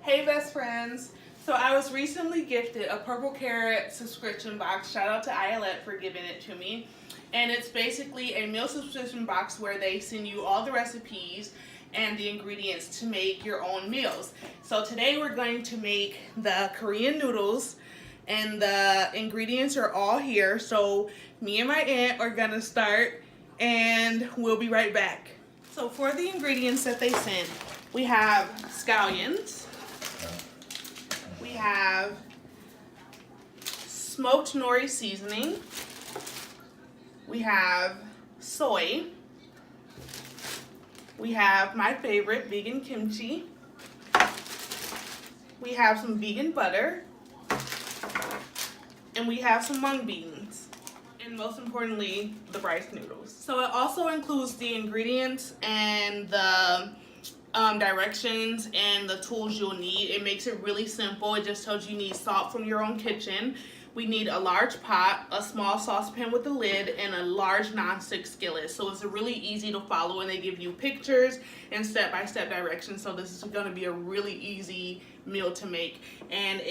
Hey best friends! So I was recently gifted a Purple Carrot subscription box. Shout out to Iolette for giving it to me. And it's basically a meal subscription box where they send you all the recipes and the ingredients to make your own meals. So today we're going to make the Korean noodles, and the ingredients are all here. So me and my aunt are gonna start and we'll be right back. So for the ingredients that they sent, we have scallions, we have smoked nori seasoning, we have soy, we have my favorite vegan kimchi, we have some vegan butter, and we have some mung beans, and most importantly, the rice noodles. So it also includes the ingredients and the directions and the tools you'll need. It makes it really simple. It just tells you need salt from your own kitchen. We need a large pot, a small saucepan with a lid, and a large non-stick skillet. So it's really easy to follow, and they give you pictures and step-by-step directions. So this is going to be a really easy meal to make, and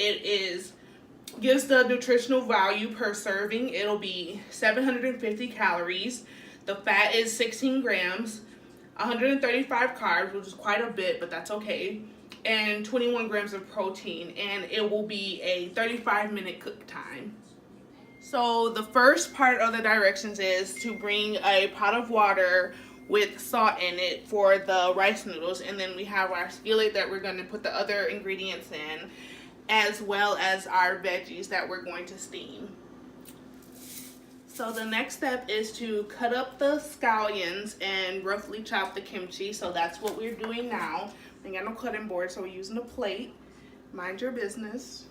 gives the nutritional value per serving. It'll be 750 calories. The fat is 16 grams, 135 carbs, which is quite a bit, but that's okay, and 21 grams of protein, and it will be a 35-minute cook time. So the first part of the directions is to bring a pot of water with salt in it for the rice noodles, and then we have our skillet that we're going to put the other ingredients in, as well as our veggies that we're going to steam. So the next step is to cut up the scallions and roughly chop the kimchi. So that's what we're doing now. We ain't got no cutting board, so we're using a plate. Mind your business.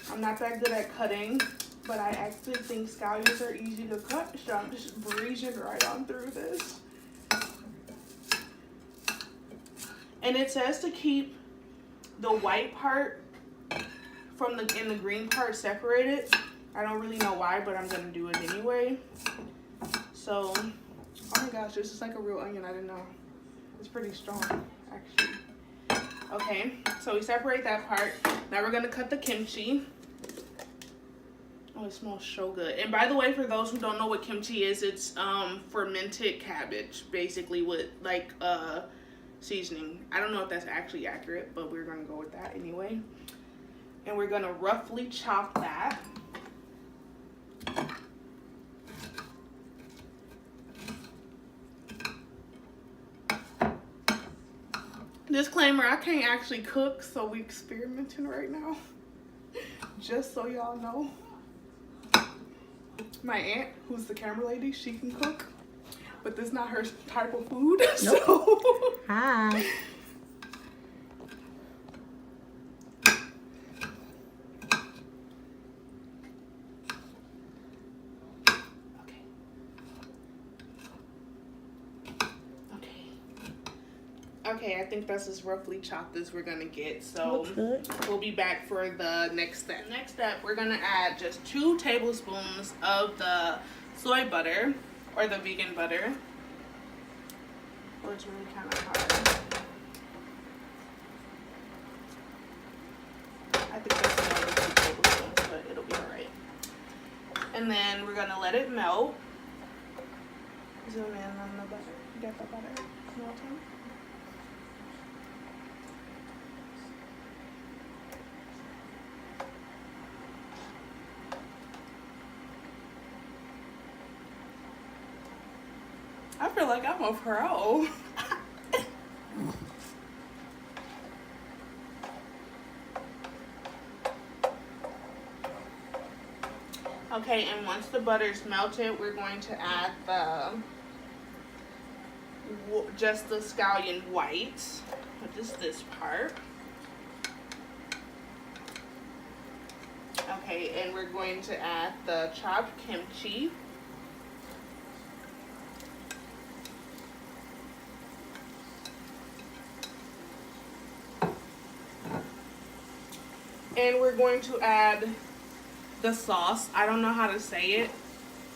I'm not that good at cutting, but I actually think scallions are easy to cut, so I'm just breezing right on through this. And it says to keep the white part from the green part separated. I don't really know why, but I'm gonna do it anyway. So, oh my gosh, this is like a real onion. I didn't know. It's pretty strong, actually. Okay, so we separate that part. Now we're gonna cut the kimchi. Oh, it smells so good. And by the way, for those who don't know what kimchi is, it's fermented cabbage, basically, with like seasoning. I don't know if that's actually accurate, but we're gonna go with that anyway. And we're gonna roughly chop that. Disclaimer, I can't actually cook, so we experimenting right now. Just so y'all know. My aunt, who's the camera lady, she can cook, but this is not her type of food. Nope. So hi. Okay, I think that's as roughly chopped as we're gonna get. So we'll be back for the next step. Next step, we're gonna add just 2 tablespoons of the soy butter, or the vegan butter. Oh, it's really kind of hard. I think that's another 2 tablespoons, but it'll be alright. And then we're gonna let it melt. Zoom in on the butter. Get the butter melting. I feel like I'm a pro. Okay, and once the butter's melted, we're going to add just the scallion whites, which is this part. Okay, and we're going to add the chopped kimchi. And we're going to add the sauce. I don't know how to say it.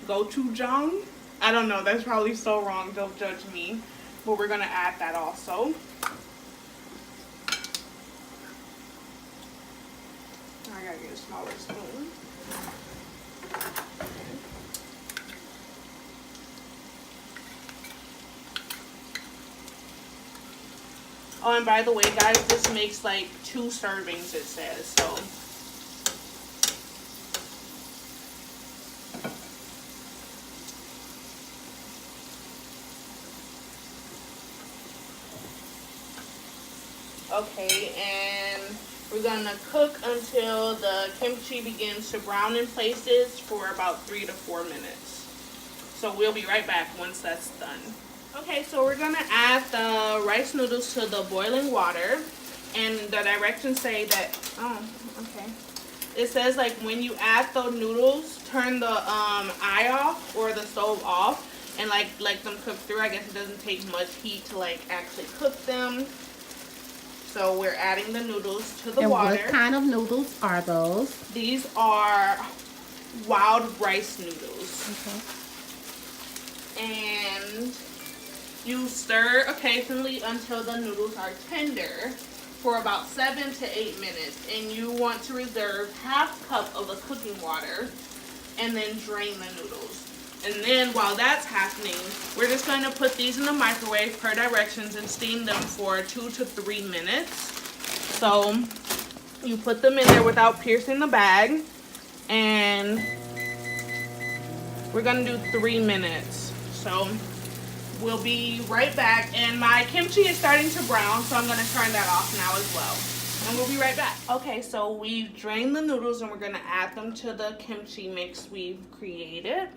Gochujang. I don't know. That's probably so wrong. Don't judge me. But we're going to add that also. get a smaller spoon. Oh, and by the way, guys, this makes like 2 servings, it says, so. Okay, and we're gonna cook until the kimchi begins to brown in places for about 3 to 4 minutes. So we'll be right back once that's done. Okay, so we're gonna add the rice noodles to the boiling water, and the directions say that, oh, okay. It says like when you add the noodles, turn the eye off or the stove off, and like let them cook through. I guess it doesn't take much heat to like actually cook them. So we're adding the noodles to the water. And what kind of noodles are those? These are wild rice noodles. Okay. And you stir occasionally until the noodles are tender for about 7 to 8 minutes. And you want to reserve ½ cup of the cooking water and then drain the noodles. And then while that's happening, we're just going to put these in the microwave per directions and steam them for 2 to 3 minutes. So you put them in there without piercing the bag, and we're going to do 3 minutes. So we'll be right back. And my kimchi is starting to brown, so I'm going to turn that off now as well. And we'll be right back. Okay, so we've drained the noodles and we're going to add them to the kimchi mix we've created.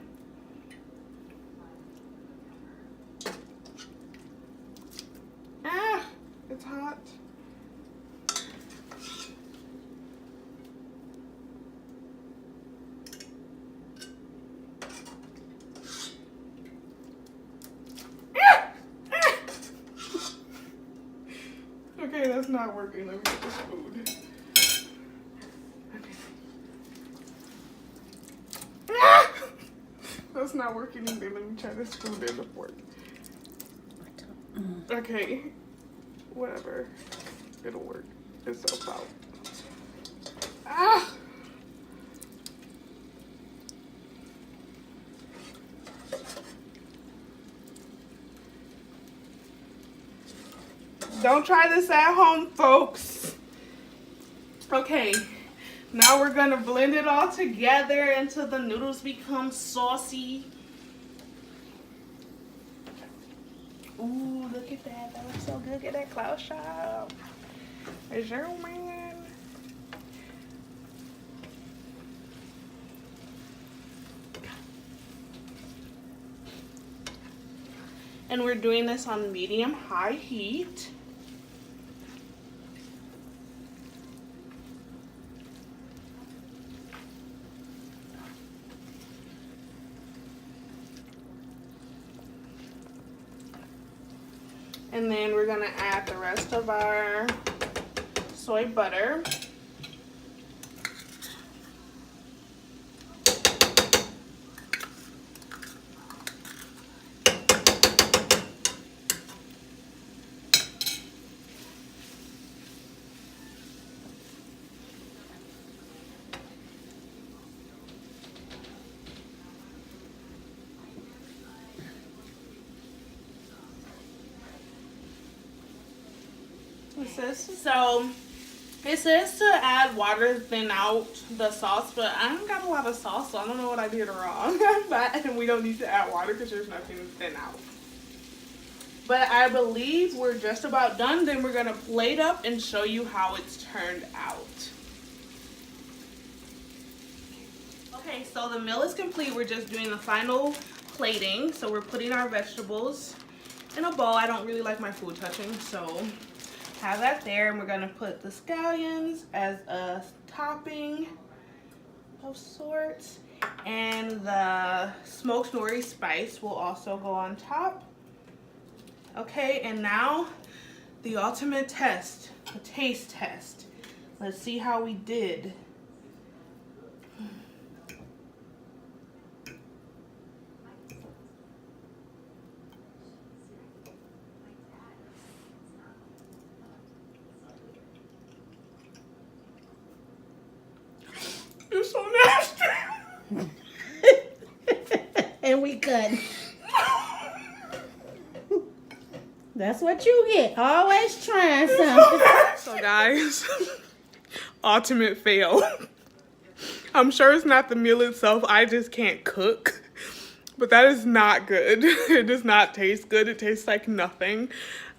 Ah, it's hot. Okay, that's not working. Let me get the spoon. Okay. Ah! That's not working either. Let me try the spoon and the fork. Okay, whatever. It'll work itself out. Ah! Don't try this at home, folks. Okay, now we're gonna blend it all together until the noodles become saucy. Ooh, look at that. That looks so good. Get that cloud shop. Zoom in. And we're doing this on medium-high heat. And then we're gonna add the rest of our soy butter. It says to add water to thin out the sauce, but I haven't got a lot of sauce, so I don't know what I did wrong. But we don't need to add water because there's nothing to thin out. But I believe we're just about done. Then we're going to plate up and show you how it's turned out. Okay, so the meal is complete. We're just doing the final plating. So we're putting our vegetables in a bowl. I don't really like my food touching, so have that there. And we're gonna put the scallions as a topping of sorts, and the smoked nori spice will also go on top. Okay, and now the ultimate test, the taste test. Let's see how we did. is so nasty. And we cut. That's what you get. Always trying something. So guys, ultimate fail. I'm sure it's not the meal itself. I just can't cook. But that is not good. It does not taste good. It tastes like nothing.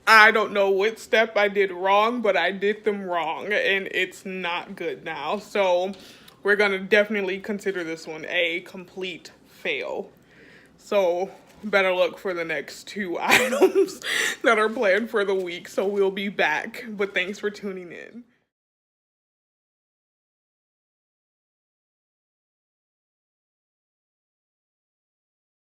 I don't know what step I did wrong, but I did them wrong. And it's not good now. So we're going to definitely consider this one a complete fail. So better look for the next 2 items that are planned for the week. So we'll be back. But thanks for tuning in.